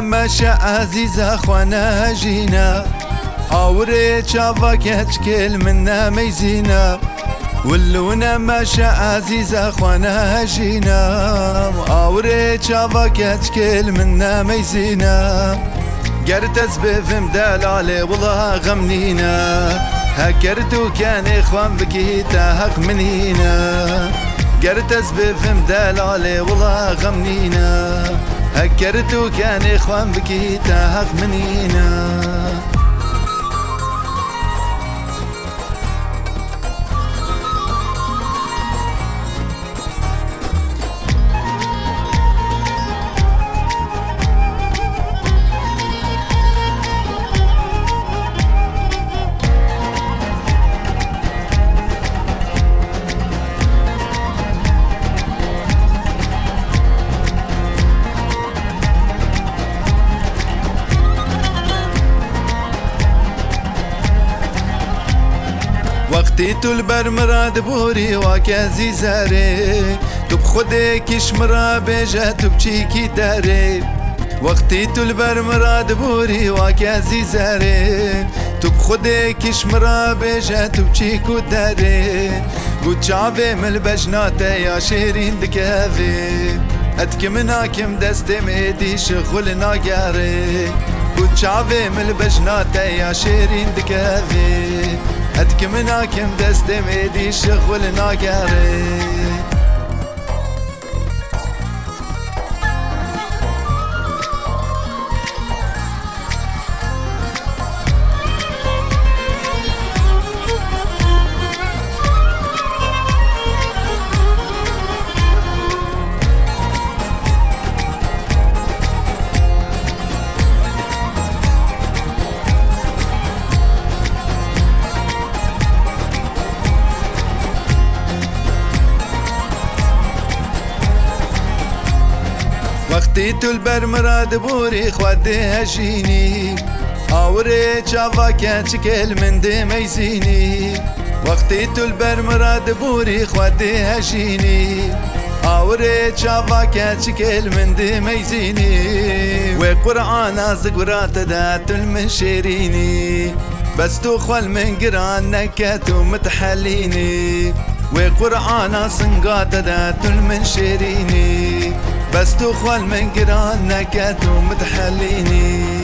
ماشا عزيزة خوانا جينا أوري شافك يتشكل منا ميزينا ولونا ماشا عزيزة خوانا جينا أوري شافك يتشكل منا ميزينا قرتز بفم دلالي والله غمنينا هكرتو كان إخوان بكيتا هق منينا قرتز بفم دلالي والله غمنينا هكرتو كان إخوان بكيتا هق منينا وقتی تو البر مراد بوری واکازی زاره تو بخوده کش مرا بیجه تو بچی کی داره وقتی تو البر مراد بوری واکازی زاره تو بخوده کش مرا بیجه تو بچی کو داره گو چاوه مل بجناته یا شیرین دکوه اتک مناکم دست میدی شغل ناگاره گو چاوه مل بجناته یا شیرین دکوه اتك مناكم دست ميدي شغل ناقاري وقتی تو البر مراد بوری خواده هجینی آوره چاوا کچکل من ده میزینی وقتی تو البر مراد بوری خواده هجینی آوره چاوا کچکل من ده میزینی و قرآن از قرات دات المشيريني بس تو خول من قران نكتو متحليني وقرآن صنقات دات المنشريني بس تخول من قران نكت ومتحليني